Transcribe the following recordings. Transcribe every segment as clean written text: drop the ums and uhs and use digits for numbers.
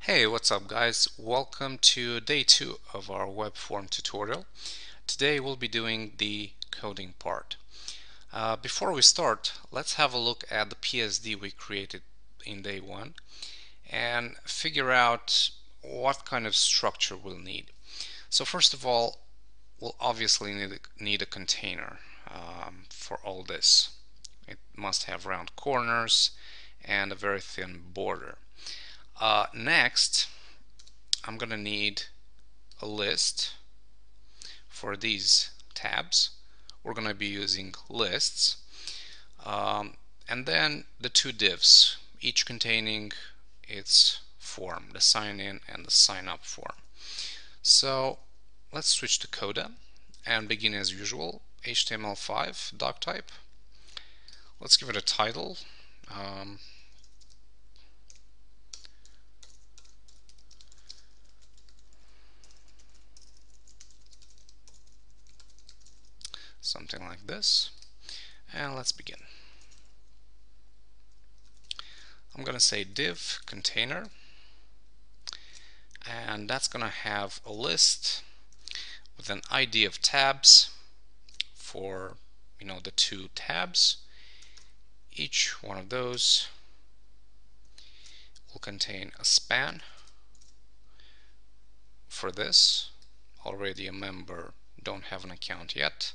Hey, what's up guys? Welcome to day 2 of our web form tutorial. Today we'll be doing the coding part. Before we start, let's have a look at the PSD we created in day 1 and figure out what kind of structure we'll need. So first of all, we'll obviously need a container for all this. It must have round corners and a very thin border. Next, I'm gonna need a list for these tabs. We're gonna be using lists, and then the two divs, each containing its form, the sign in and the sign up form. So let's switch to Coda and begin as usual. HTML5 doc type. Let's give it a title. Something like this, and let's begin. I'm gonna say div container, and that's gonna have a list with an ID of tabs for the two tabs. Each one of those will contain a span for this. Already a member, don't have an account yet,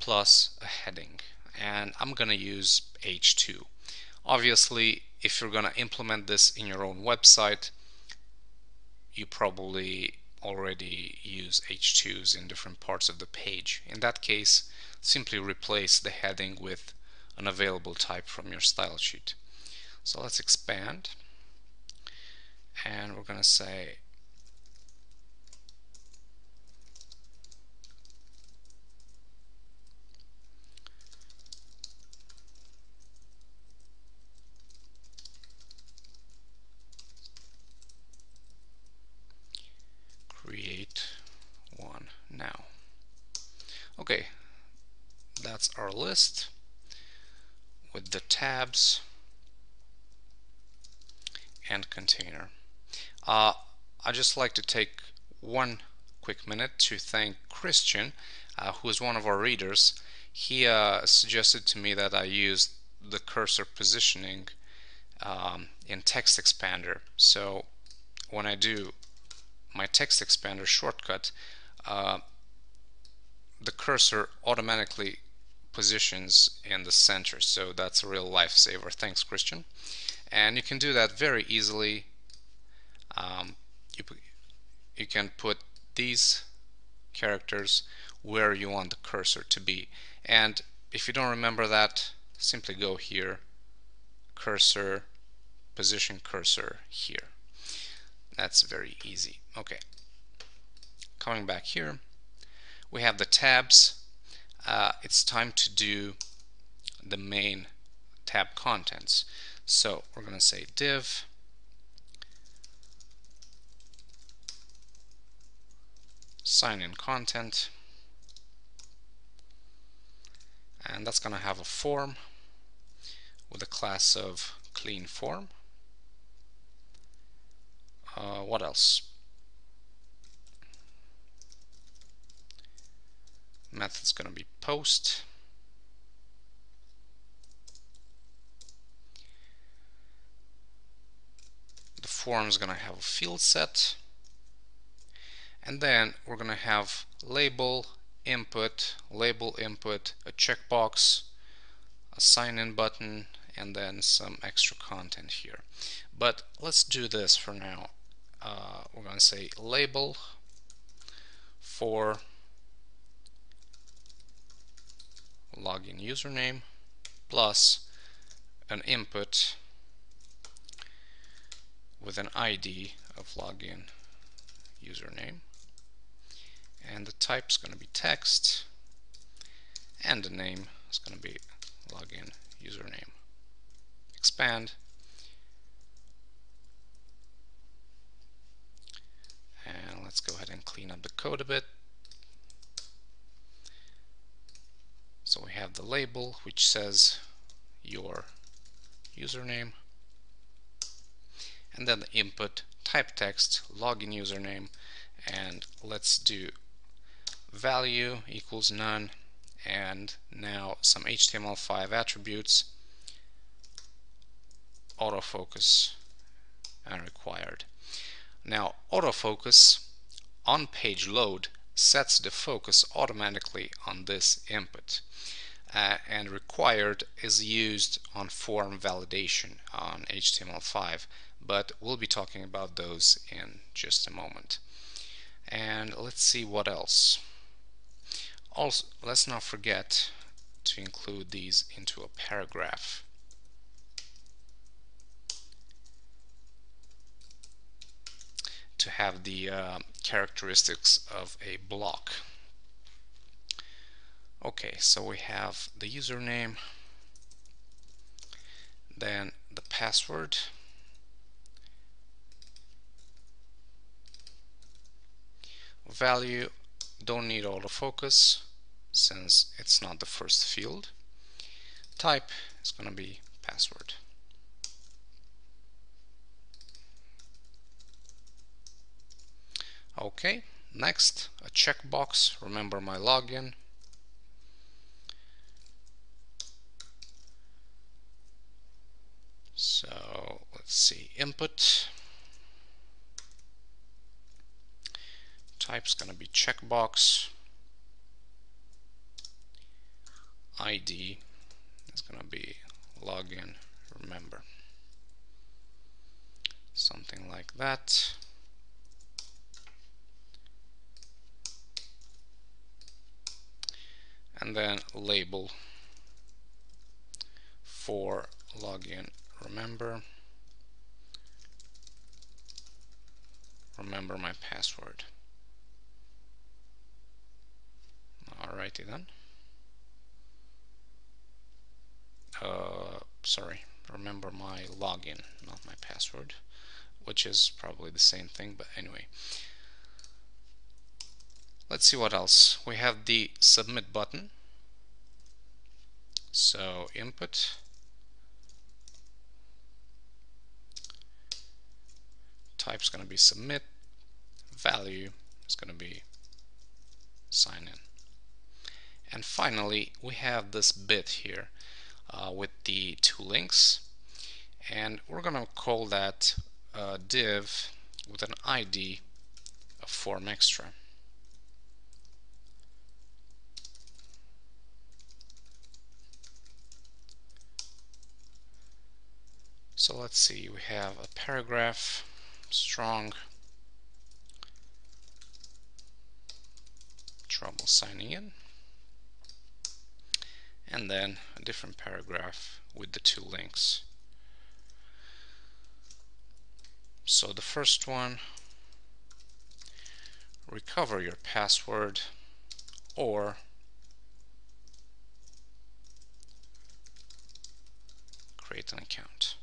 plus a heading, and I'm gonna use H2. Obviously, if you're gonna implement this in your own website, you probably already use H2s in different parts of the page. In that case, simply replace the heading with an available type from your style sheet. So let's expand, and we're going to say create one now. Okay, that's our list with the tabs and container. I'd just like to take one quick minute to thank Christian, who is one of our readers. He suggested to me that I use the cursor positioning in Text Expander. So when I do my Text Expander shortcut, the cursor automatically positions in the center. So that's a real lifesaver. Thanks, Christian. And you can do that very easily. You can put these characters where you want the cursor to be. And if you don't remember that, simply go here, cursor, position cursor here. That's very easy. Okay, coming back here, we have the tabs. It's time to do the main tab contents. So we're going to say div sign in content, and that's going to have a form with a class of clean form. What else? Method's going to be post. The form is going to have a field set, and then we're going to have label input, a checkbox, a sign in button, and then some extra content here. But let's do this for now. We're going to say label for login username plus an input with an ID of login username, and the type is going to be text, and the name is going to be login username. Expand, and let's go ahead and clean up the code a bit. So we have the label, which says your username, and then the input type text, login username, and let's do value equals none, and now some HTML5 attributes, autofocus and required. Now autofocus on page load sets the focus automatically on this input, and required is used on form validation on HTML5, but we'll be talking about those in just a moment. And let's see what else. Also, let's not forget to include these into a paragraph. To have the characteristics of a block. Okay, so we have the username, then the password, value, don't need autofocus since it's not the first field. Type is going to be password. Okay, next a checkbox, remember my login. So let's see, input, type's going to be checkbox, ID is going to be login, remember, something like that. And then label for login, remember my password. Alrighty then. Sorry, remember my login, not my password, which is probably the same thing, but anyway. Let's see what else. We have the submit button. So input, type's going to be submit, value is going to be sign in. And finally we have this bit here with the two links, and we're going to call that div with an ID of form extra. So let's see, we have a paragraph, strong, trouble signing in, and then a different paragraph with the two links. So the first one, recover your password or create an account.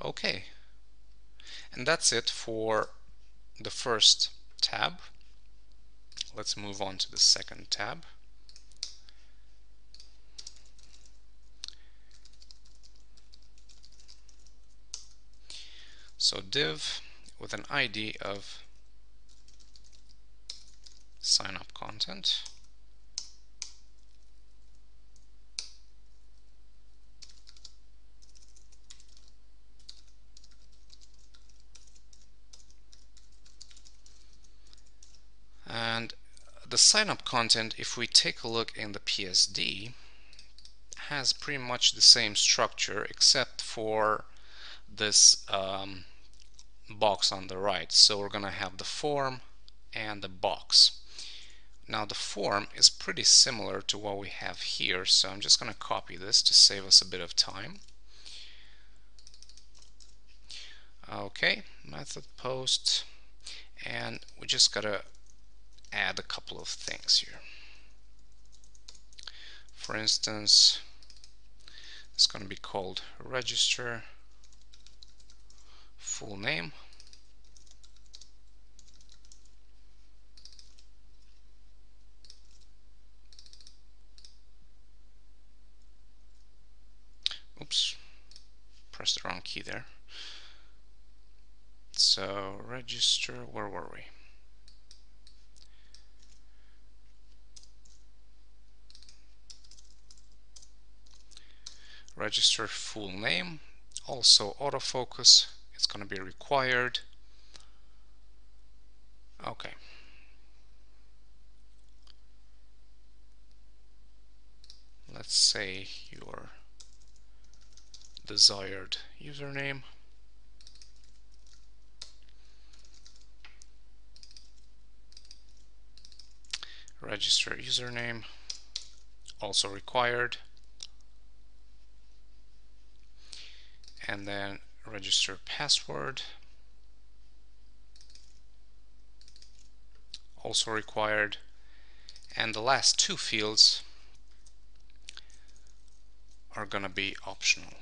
Okay, and that's it for the first tab. Let's move on to the second tab. So div with an ID of sign up content. And the sign up content, if we take a look in the PSD, has pretty much the same structure except for this box on the right. So we're going to have the form and the box. Now the form is pretty similar to what we have here, so I'm just going to copy this to save us a bit of time. Okay, method post, and we just gotta add a couple of things here. For instance, it's going to be called register full name, key there. So register, where were we? Register full name. Also autofocus, it's going to be required. Okay. Let's say your desired username. Register username, also required. And then register password, also required. And the last two fields are going to be optional.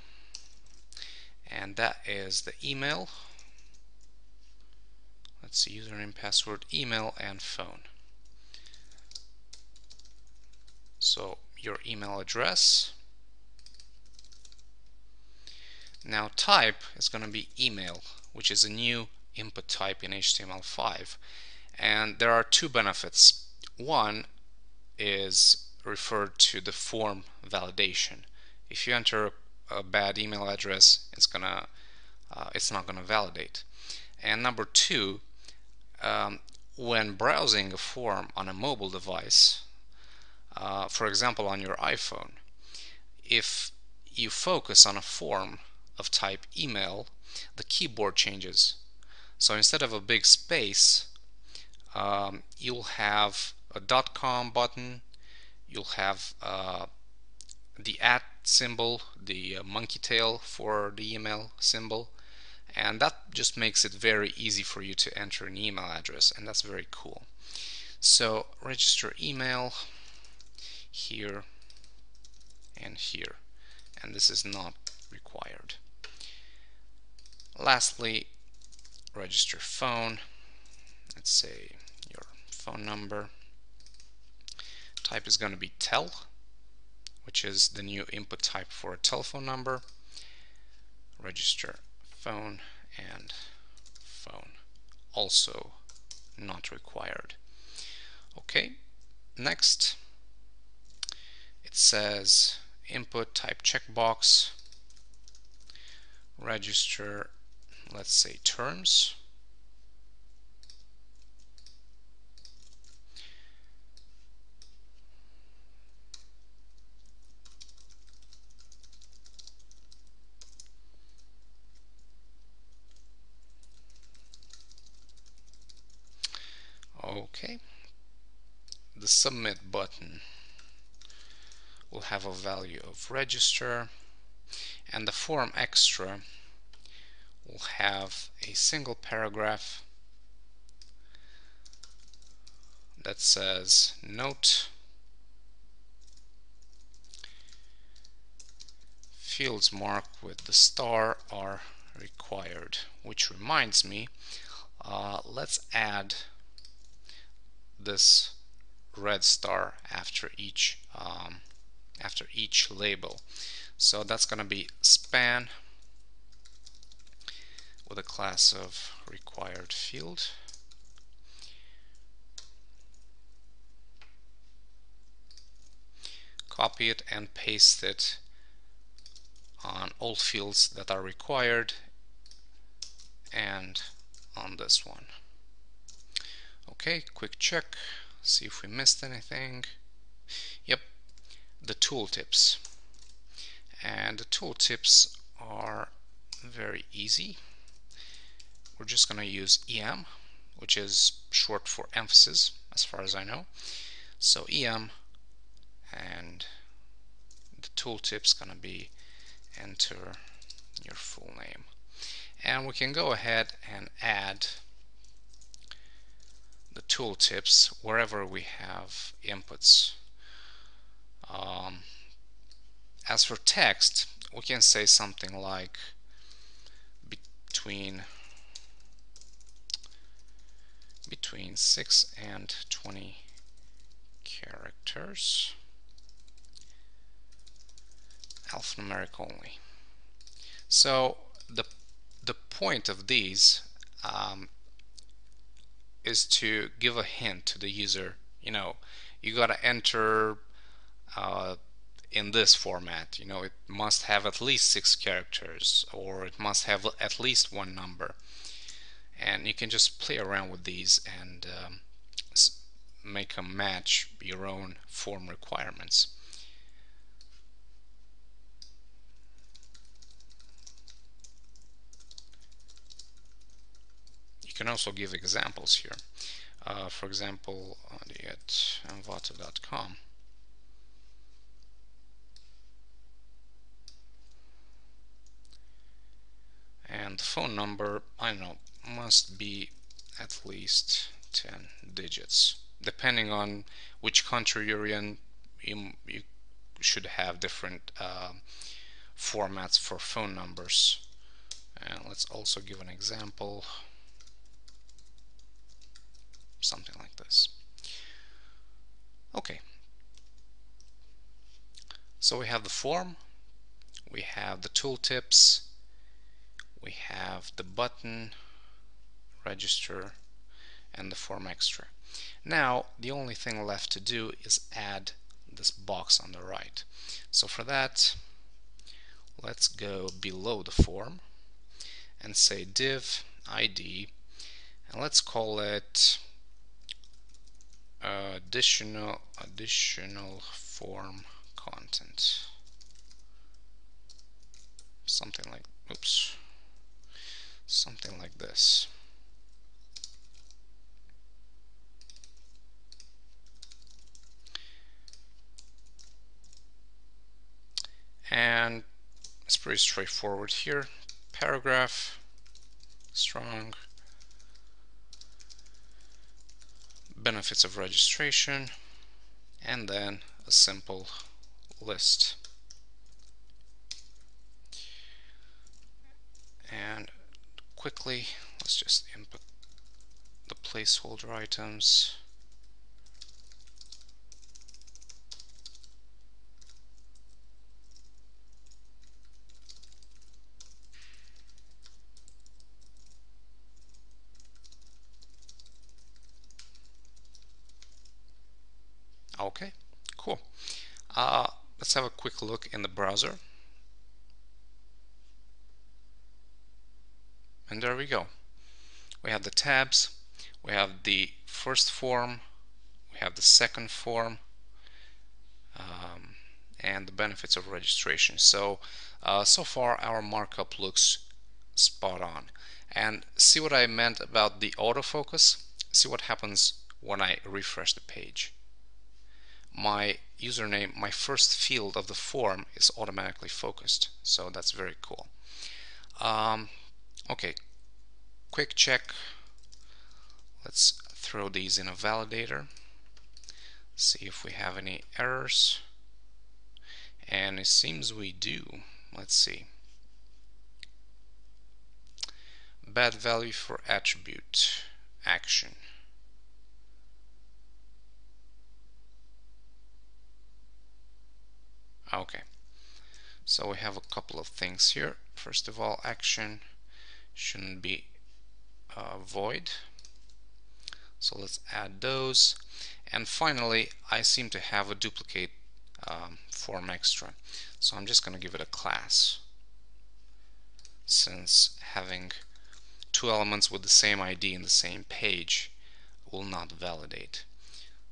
And that is the email. Let's see, username, password, email, and phone. So your email address. Now type is going to be email, which is a new input type in HTML5. And there are two benefits. One is referred to the form validation. If you enter a bad email address, it's not gonna validate. And number two, when browsing a form on a mobile device, for example on your iPhone, if you focus on a form of type email, the keyboard changes. So instead of a big space, you'll have a .com button, you'll have the @ symbol, the monkey tail for the email symbol, and that just makes it very easy for you to enter an email address, and that's very cool. So register email here and here, and this is not required. Lastly, register phone. Let's say your phone number. Type is going to be tel, which is the new input type for a telephone number. Register phone and phone, also not required. Okay, next it says input type checkbox, register, let's say terms. Okay, the submit button will have a value of register, and the form extra will have a single paragraph that says note, fields marked with the star are required. Which reminds me, let's add this red star after each label. So that's going to be span with a class of required field. Copy it and paste it on all fields that are required and on this one. Okay, quick check, see if we missed anything. Yep, the tooltips. And the tooltips are very easy. We're just going to use EM, which is short for emphasis as far as I know. So EM, and the tooltip's going to be enter your full name. And we can go ahead and add the tooltips wherever we have inputs. As for text, we can say something like between 6 and 20 characters, alphanumeric only. So the the point of these is to give a hint to the user. You gotta enter uh, in this format. It must have at least 6 characters, or it must have at least one number. And you can just play around with these and make them match your own form requirements. You can also give examples here. For example, at envato.com. And the phone number, I don't know, must be at least 10 digits. Depending on which country you're in, you should have different formats for phone numbers. And let's also give an example, something like this. Okay, so we have the form, we have the tooltips, we have the button, register, and the form extra. Now the only thing left to do is add this box on the right. So for that, let's go below the form and say div ID, and let's call it additional form content, something like this. And it's pretty straightforward here. Paragraph, strong, benefits of registration, and then a simple list. And quickly, let's just input the placeholder items. Okay, cool. Let's have a quick look in the browser. And there we go. We have the tabs, we have the first form, we have the second form, and the benefits of registration. So so far our markup looks spot on. And see what I meant about the autofocus? See what happens when I refresh the page. My username, my first field of the form, is automatically focused, so that's very cool. Okay, quick check. Let's throw these in a validator, see if we have any errors, and it seems we do. Let's see. Bad value for attribute action. Okay, so we have a couple of things here. First of all, action shouldn't be void, so let's add those. And finally, I seem to have a duplicate form extra, so I'm just going to give it a class, since having 2 elements with the same ID in the same page will not validate.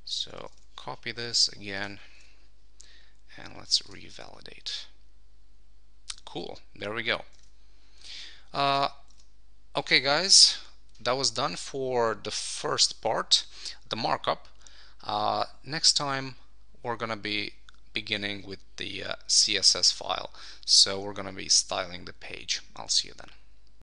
So copy this again, and let's revalidate. Cool, there we go. Okay guys, that was done for the first part, the markup. Next time we're gonna be beginning with the CSS file, so we're gonna be styling the page. I'll see you then.